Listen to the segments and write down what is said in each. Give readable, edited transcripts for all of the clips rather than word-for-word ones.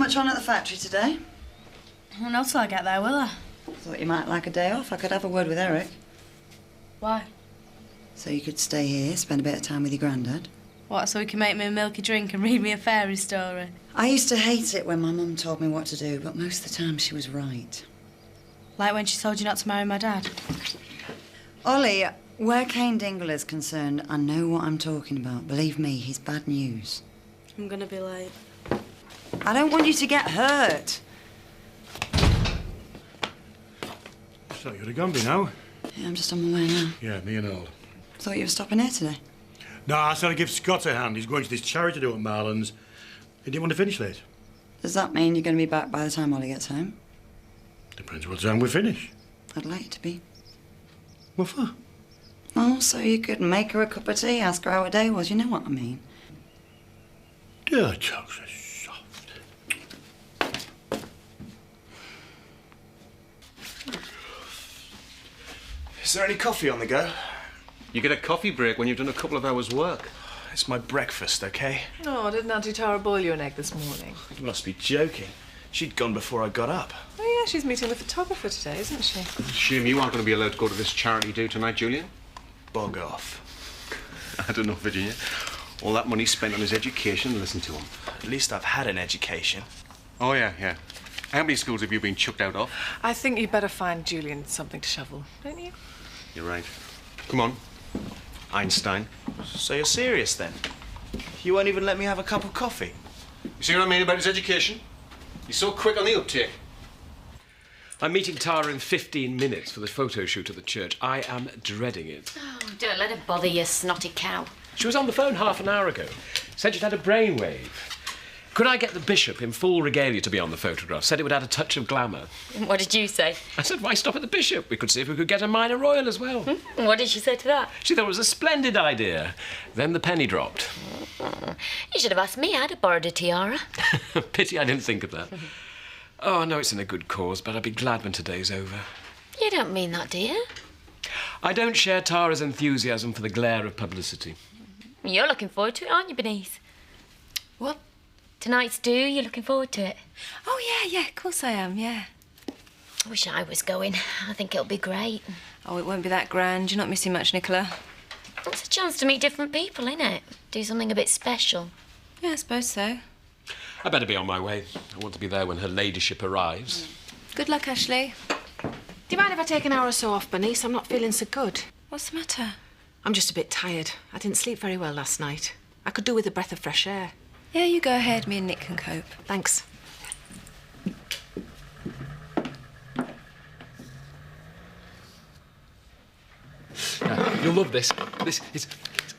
much on at the factory today? Well, not till I get there, will I? Thought you might like a day off. I could have a word with Eric. Why? So you could stay here, spend a bit of time with your granddad. What, so he can make me a milky drink and read me a fairy story? I used to hate it when my mum told me what to do, but most of the time she was right. Like when she told you not to marry my dad? Ollie, where Cain Dingle is concerned, I know what I'm talking about. Believe me, he's bad news. I'm gonna be late. I don't want you to get hurt. So you'd have gone by now? Yeah, I'm just on my way now. Yeah, me and all. Thought you were stopping here today. No, I said I'd give Scott a hand. He's going to this charity do at Marlon's. He didn't want to finish late. Does that mean you're going to be back by the time Ollie gets home? Depends what time we finish. I'd like you to be. What for? Oh, so you could make her a cup of tea, ask her how her day was. You know what I mean. Your talks are soft. Is there any coffee on the go? You get a coffee break when you've done a couple of hours' work. It's my breakfast, OK? Oh, didn't Auntie Tara boil you an egg this morning? You must be joking. She'd gone before I got up. Oh, yeah, she's meeting the photographer today, isn't she? Shame you aren't going to be allowed to go to this charity do tonight, Julian. Bog off. I don't know, Virginia. All that money spent on his education, listen to him. At least I've had an education. Oh, yeah, yeah. How many schools have you been chucked out of? I think you'd better find Julian something to shovel, don't you? You're right. Come on. Einstein. So you're serious, then? You won't even let me have a cup of coffee? You see what I mean about his education? He's so quick on the uptake. I'm meeting Tara in 15 minutes for the photo shoot at the church. I am dreading it. Oh, don't let it bother you, snotty cow. She was on the phone half an hour ago. Said she'd had a brainwave. Could I get the bishop in full regalia to be on the photograph? Said it would add a touch of glamour. What did you say? I said, why stop at the bishop? We could see if we could get a minor royal as well. What did she say to that? She thought it was a splendid idea. Then the penny dropped. You should have asked me. I'd have borrowed a tiara. Pity I didn't think of that. Oh, I know it's in a good cause, but I'd be glad when today's over. You don't mean that, do you? I don't share Tara's enthusiasm for the glare of publicity. You're looking forward to it, aren't you, Bernice? What? Tonight's do, you're looking forward to it? Oh, yeah, of course I am, yeah. I wish I was going. I think it'll be great. Oh, it won't be that grand. You're not missing much, Nicola. It's a chance to meet different people, innit? Do something a bit special. Yeah, I suppose so. I better be on my way. I want to be there when her ladyship arrives. Good luck, Ashley. Do you mind if I take an hour or so off, Bernice? I'm not feeling so good. What's the matter? I'm just a bit tired. I didn't sleep very well last night. I could do with a breath of fresh air. Yeah, you go ahead. Me and Nick can cope. Thanks. You'll love this. This is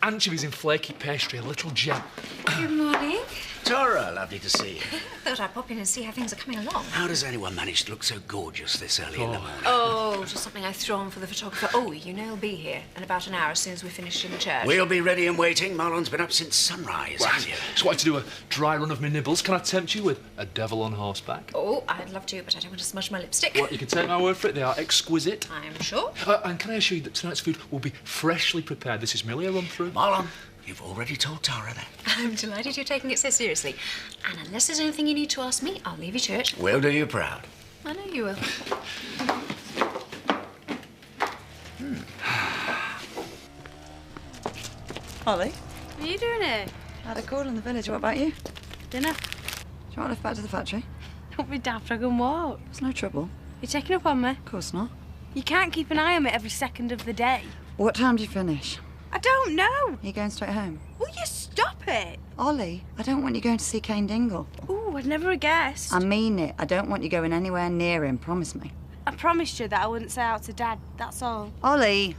anchovies in flaky pastry, a little gem. Good morning. Tara, lovely to see you. Thought I'd pop in and see how things are coming along. How does anyone manage to look so gorgeous this early in the morning? Oh, just something I threw on for the photographer. Oh, you know he'll be here in about an hour as soon as we finish in the church. We'll be ready and waiting. Marlon's been up since sunrise, Right. hasn't he? Just wanted to do a dry run of my nibbles. Can I tempt you with a devil on horseback? Oh, I'd love to, but I don't want to smudge my lipstick. Well, you can take my word for it. They are exquisite. I'm sure. And can I assure you that tonight's food will be freshly prepared? This is merely a run-through. Marlon, you've already told Tara that. I'm delighted you're taking it so seriously. And unless there's anything you need to ask me, I'll leave you to it. We'll do you proud. I know you will. Ollie, What are you doing here? I had a call in the village. What about you? Dinner. Do you want to lift back to the factory? Don't be daft, I can walk. It's no trouble. You're checking up on me? Of course not. You can't keep an eye on me every second of the day. What time do you finish? I don't know. Are you going straight home? Will you stop it? Ollie, I don't want you going to see Cain Dingle. Ooh, I'd never have guessed. I mean it. I don't want you going anywhere near him. Promise me. I promised you that I wouldn't say out to Dad, that's all. Ollie,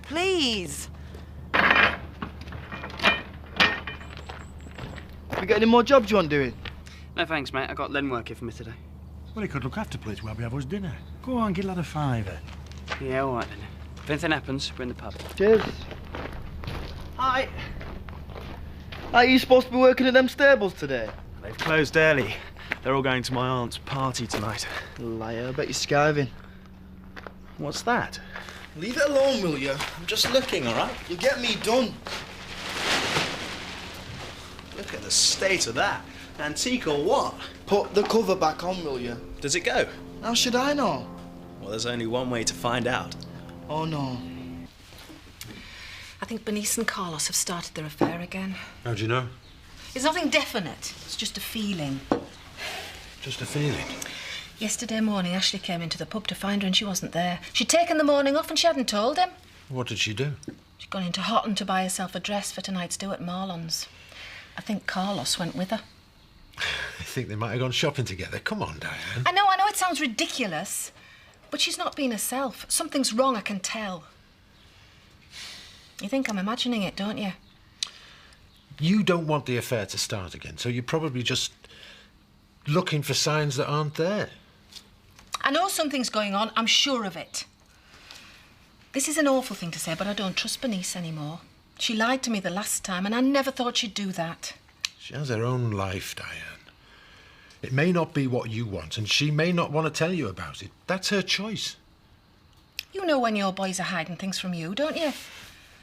please. You got any more jobs you want doing? No thanks, mate. I got Len working for me today. Well, he could look after plates while we have us dinner. Go on, give lad a fiver. Yeah, all right then. If anything happens, we're in the pub. Cheers. Hi. Are you supposed to be working at them stables today? They've closed early. They're all going to my aunt's party tonight. Liar, I bet you're skiving. What's that? Leave it alone, will you? I'm just looking, all right? You'll get me done. Look at the state of that. Antique or what? Put the cover back on, will you? Does it go? How should I know? Well, there's only one way to find out. Oh, no. I think Bernice and Carlos have started their affair again. How do you know? It's nothing definite. It's just a feeling. Just a feeling. Yesterday morning, Ashley came into the pub to find her and she wasn't there. She'd taken the morning off and she hadn't told him. What did she do? She'd gone into Hotton to buy herself a dress for tonight's do at Marlon's. I think Carlos went with her. I think they might have gone shopping together. Come on, Diane. I know it sounds ridiculous, but she's not being herself. Something's wrong, I can tell. You think I'm imagining it, don't you? You don't want the affair to start again, so you're probably just looking for signs that aren't there. I know something's going on, I'm sure of it. This is an awful thing to say, but I don't trust Bernice anymore. She lied to me the last time, and I never thought she'd do that. She has her own life, Diane. It may not be what you want, and she may not want to tell you about it. That's her choice. You know when your boys are hiding things from you, don't you?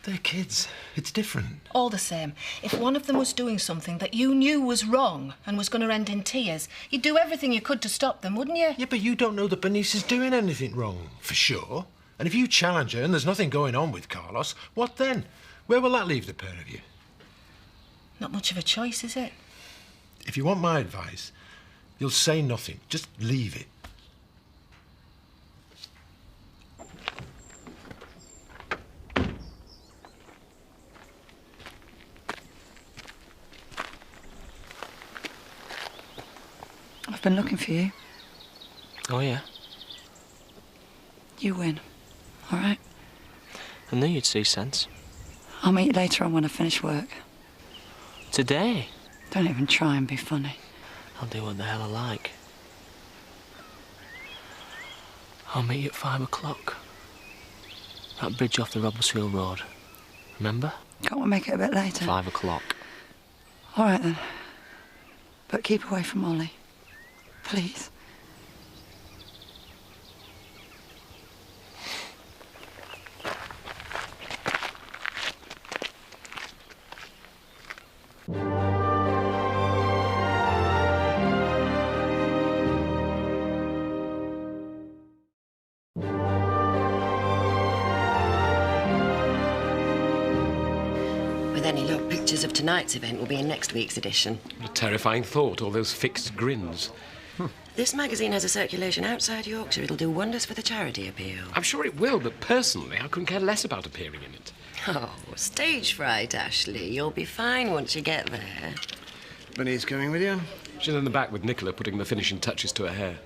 They're kids. It's different. All the same, if one of them was doing something that you knew was wrong and was going to end in tears, you'd do everything you could to stop them, wouldn't you? Yeah, but you don't know that Bernice is doing anything wrong, for sure. And if you challenge her and there's nothing going on with Carlos, what then? Where will that leave the pair of you? Not much of a choice, is it? If you want my advice, you'll say nothing. Just leave it. I've been looking for you. Oh, yeah? You win. All right? I knew you'd see sense. I'll meet you later on when I finish work. Today? Don't even try and be funny. I'll do what the hell I like. I'll meet you at 5 o'clock. That bridge off the Robertsfield Road. Remember? Can't we make it a bit later? 5 o'clock. All right, then. But keep away from Ollie. Please. With any luck, pictures of tonight's event will be in next week's edition. What a terrifying thought, all those fixed grins. This magazine has a circulation outside Yorkshire. It'll do wonders for the charity appeal. I'm sure it will, but personally, I couldn't care less about appearing in it. Oh, stage fright, Ashley. You'll be fine once you get there. Bernice coming with you? She's in the back with Nicola putting the finishing touches to her hair.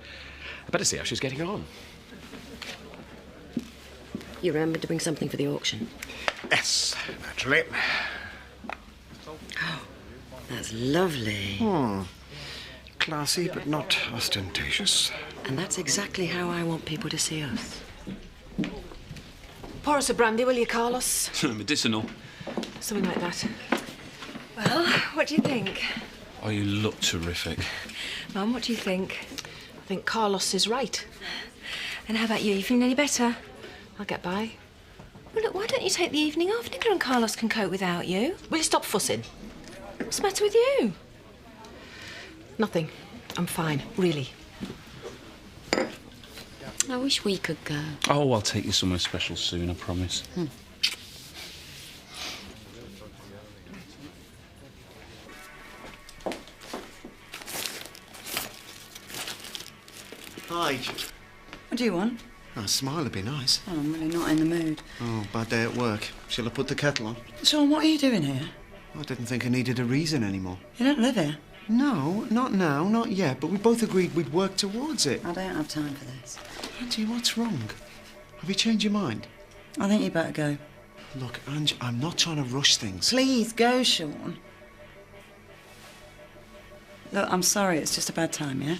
I better see how she's getting on. You remembered to bring something for the auction? Yes, naturally. Oh, that's lovely. Classy, but not ostentatious. And that's exactly how I want people to see us. Pour us a brandy, will you, Carlos? Medicinal. Something like that. Well, what do you think? Oh, you look terrific. Mum, what do you think? I think Carlos is right. And how about you? You feeling any better? I'll get by. Well, look, why don't you take the evening off? Nicola and Carlos can cope without you. Will you stop fussing? What's the matter with you? Nothing. I'm fine, really. I wish we could go. Oh, I'll take you somewhere special soon, I promise. Hi. What do you want? A smile would be nice. Oh, I'm really not in the mood. Oh, bad day at work. Shall I put the kettle on? Sean, what are you doing here? I didn't think I needed a reason anymore. You don't live here. No, not now, not yet, but we both agreed we'd work towards it. I don't have time for this. Auntie, what's wrong? Have you changed your mind? I think you better go. Look, Ange, I'm not trying to rush things. Please go, Sean. Look, I'm sorry, it's just a bad time, yeah?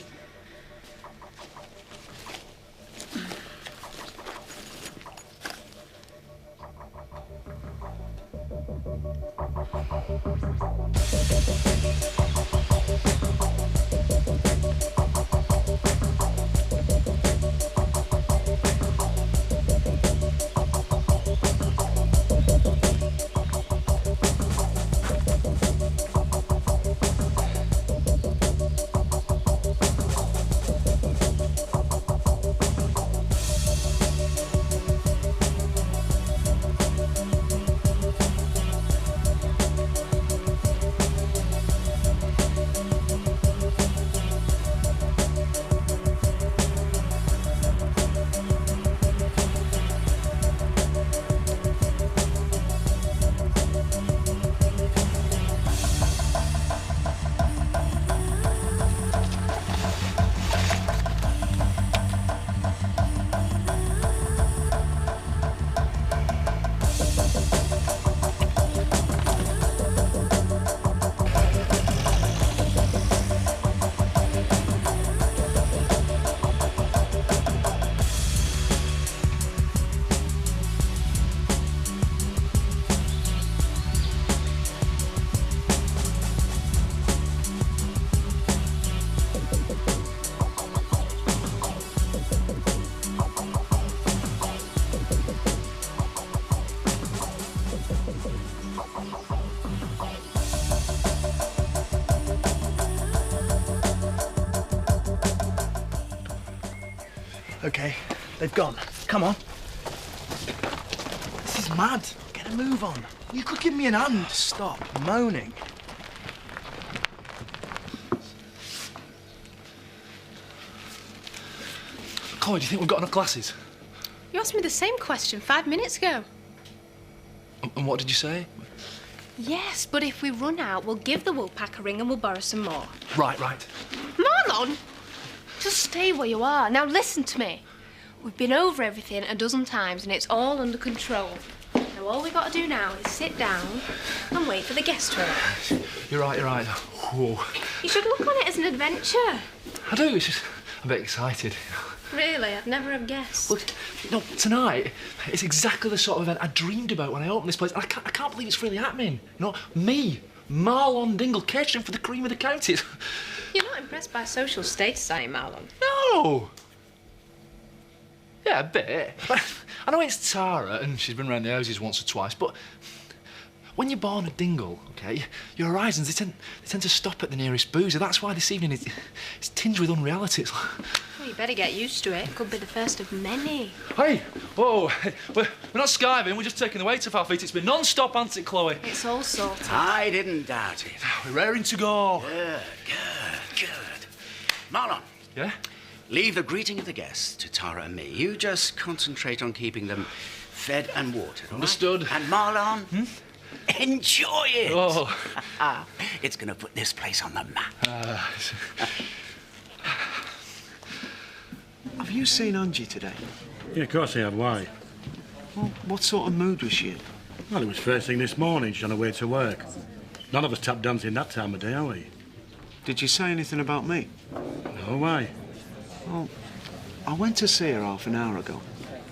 OK, they've gone. Come on. This is mad. Get a move on. You could give me an hand. Stop moaning. Chloe, do you think we've got enough glasses? You asked me the same question 5 minutes ago. And what did you say? Yes, but if we run out, we'll give the woolpack a ring and we'll borrow some more. Right, right. Marlon! Just stay where you are. Now listen to me. We've been over everything a dozen times and it's all under control. Now all we've got to do now is sit down and wait for the guest to arrive. You're right, you're right. Whoa. You should look on it as an adventure. I do, it's just I'm a bit excited. Really, I'd never have guessed. Look, you know, tonight, it's exactly the sort of event I dreamed about when I opened this place. And I can't believe it's really happening. You know, me, Marlon Dingle, catering for the cream of the county. You're not impressed by social status, are you, Marlon? No! Yeah, a bit. I know it's Tara, and she's been round the houses once or twice, but when you're born a Dingle, OK, your horizons, they tend to stop at the nearest boozer. That's why this evening it's tinged with unreality. Well, you better get used to it. It could be the first of many. Hey, whoa, we're not skiving, we're just taking the weight off our feet. It's been non-stop, hasn't it, Chloe? It's all sorted. I didn't doubt it. We're raring to go. Good. Marlon. Yeah? Leave the greeting of the guests to Tara and me. You just concentrate on keeping them fed and watered, all Understood. Right? And Marlon, enjoy it. Oh. It's going to put this place on the map. Have you seen Angie today? Yeah, of course I have. Why? Well, what sort of mood was she in? Well, it was first thing this morning. She's on her way to work. None of us tap dancing that time of day, are we? Did you say anything about me? No, why? Well, I went to see her half an hour ago.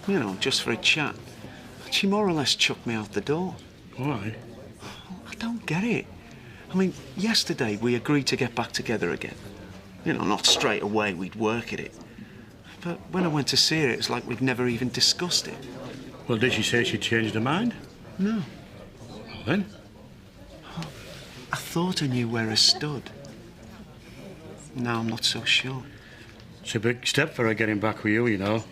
You know, just for a chat. She more or less chucked me out the door. Why? I don't get it. I mean, yesterday we agreed to get back together again. You know, not straight away, we'd work at it. But when I went to see her, it was like we'd never even discussed it. Well, did she say she changed her mind? No. Well, then? I thought I knew where I stood. Now I'm not so sure. It's a big step for her getting back with you, you know.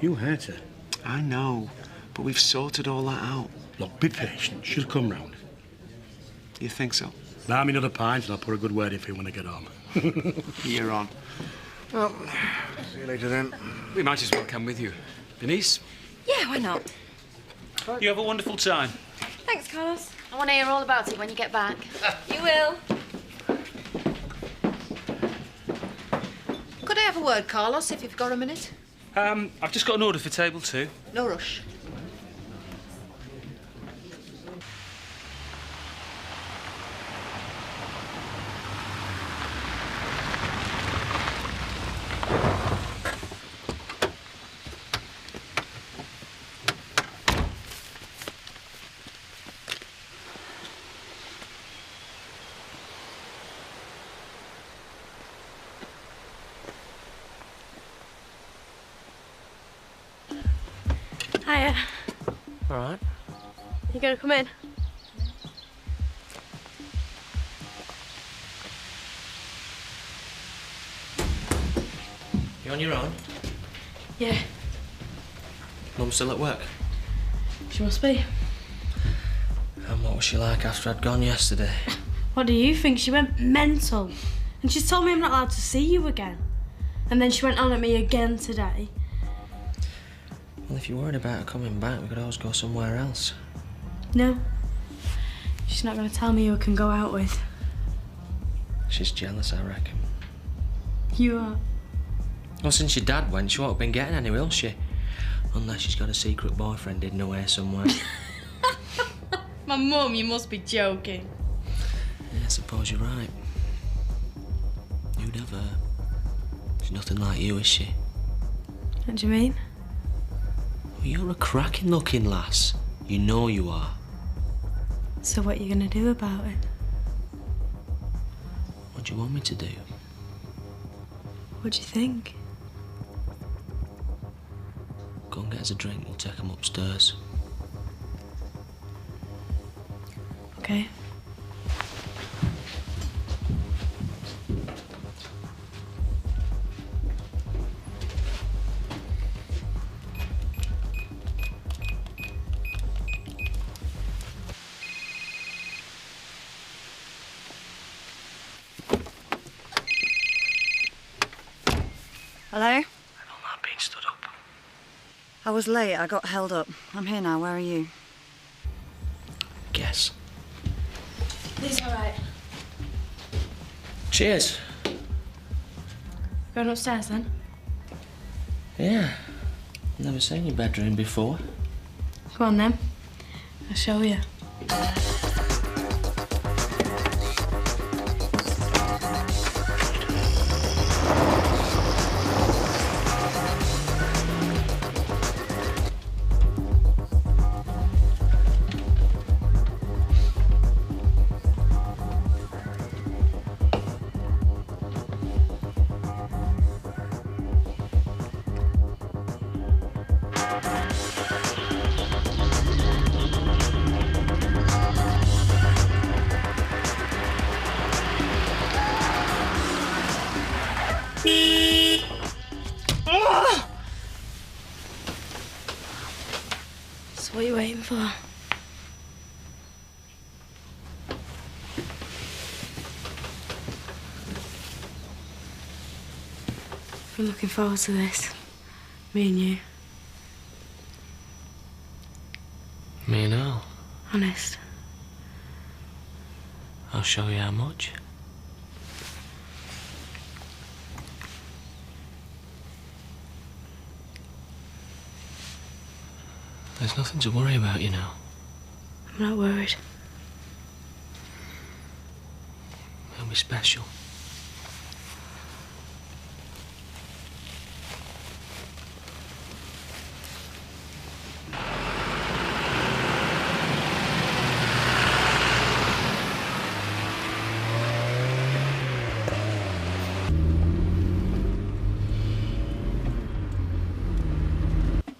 You hate her. I know, but we've sorted all that out. Look, be patient. She'll come round. You think so? Buy me another pint and I'll put a good word in for you when I get home. You're on. Well, see you later then. We might as well come with you. Denise? Yeah, why not? You have a wonderful time. Thanks, Carlos. I want to hear all about it when you get back. You will. Could I have a word, Carlos, if you've got a minute? I've just got an order for table 2. No rush. Hiya. All right. You gonna come in? You on your own? Yeah, Mum still at work? she must be. And what was she like after I'd gone yesterday? What do you think? She went mental. And she's told me I'm not allowed to see you again. And then she went on at me again today. Well, if you're worried about her coming back, we could always go somewhere else. No. She's not going to tell me who I can go out with. She's jealous, I reckon. You are. Well, since your dad went, she won't have been getting any, will she? Unless she's got a secret boyfriend hidden away somewhere. My mum, you must be joking. Yeah, I suppose you're right. You'd have her. She's nothing like you, is she? What do you mean? Well, you're a cracking looking lass. You know you are. So what are you going to do about it? What do you want me to do? What do you think? Go and get us a drink, we'll take them upstairs. Okay. Hello? I don't like being stood up. I was late. I got held up. I'm here now. Where are you? Guess. These all right? Cheers. Going upstairs then? Yeah. Never seen your bedroom before. Go on then. I'll show you. So what are you waiting for? Been looking forward to this. Me and you. Me and Al. Honest. I'll show you how much. There's nothing to worry about, you know. I'm not worried. It'll be special.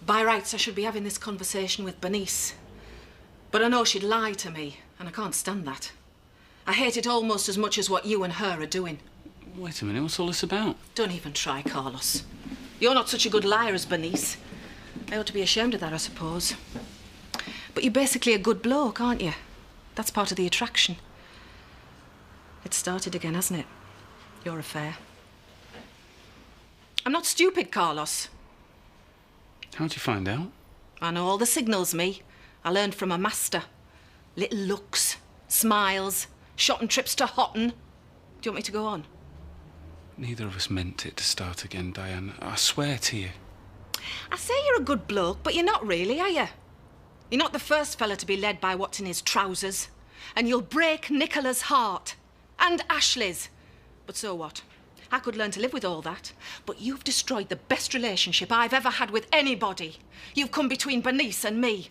By rights, I should be having this conversation with Bernice. But I know she'd lie to me, and I can't stand that. I hate it almost as much as what you and her are doing. Wait a minute, what's all this about? Don't even try, Carlos. You're not such a good liar as Bernice. I ought to be ashamed of that, I suppose. But you're basically a good bloke, aren't you? That's part of the attraction. It's started again, hasn't it? Your affair. I'm not stupid, Carlos. How'd you find out? I know all the signals, me. I learned from a master. Little looks, smiles, shopping trips to Houghton. Do you want me to go on? Neither of us meant it to start again, Diane. I swear to you. I say you're a good bloke, but you're not really, are you? You're not the first fella to be led by what's in his trousers. And you'll break Nicola's heart. And Ashley's. But so what? I could learn to live with all that. But you've destroyed the best relationship I've ever had with anybody. You've come between Bernice and me.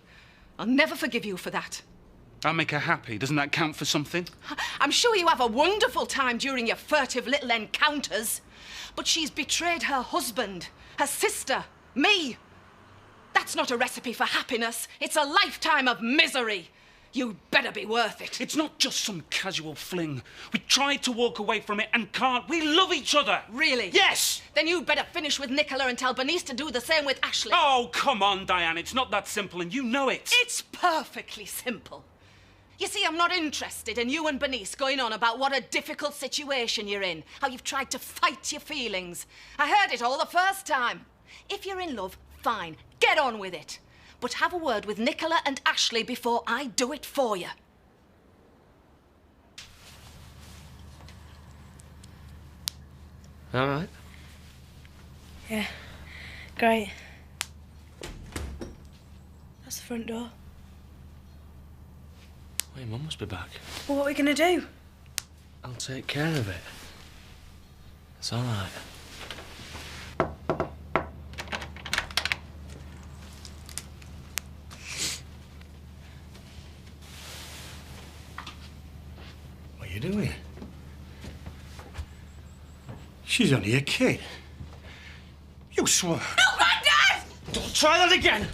I'll never forgive you for that. I'll make her happy. Doesn't that count for something? I'm sure you have a wonderful time during your furtive little encounters. But she's betrayed her husband, her sister, me. That's not a recipe for happiness. It's a lifetime of misery. You'd better be worth it. It's not just some casual fling. We tried to walk away from it and can't. We love each other. Really? Yes! Then you'd better finish with Nicola and tell Bernice to do the same with Ashley. Oh, come on, Diane. It's not that simple and you know it. It's perfectly simple. You see, I'm not interested in you and Bernice going on about what a difficult situation you're in, how you've tried to fight your feelings. I heard it all the first time. If you're in love, fine. Get on with it. But have a word with Nicola and Ashley before I do it for you. All right. Yeah, great. That's the front door. Well, your mum must be back. Well, what are we going to do? I'll take care of it. It's all right. What are you doing? She's only a kid. You swore. No, my Dad! Don't try that again!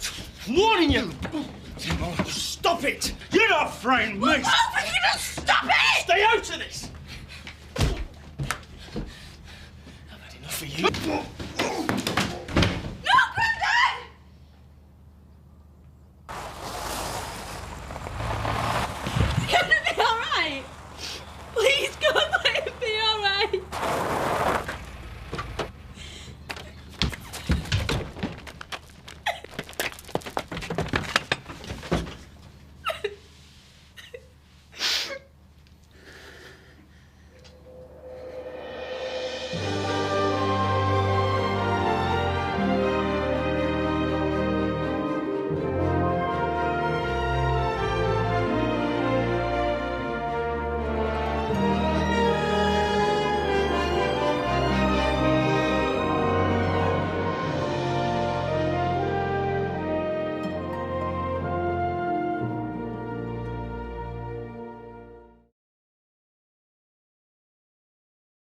I'm warning you! Stop it! You're not frightened, mate! Well, no, but you just stop it! Stay out of this! I've had enough of you.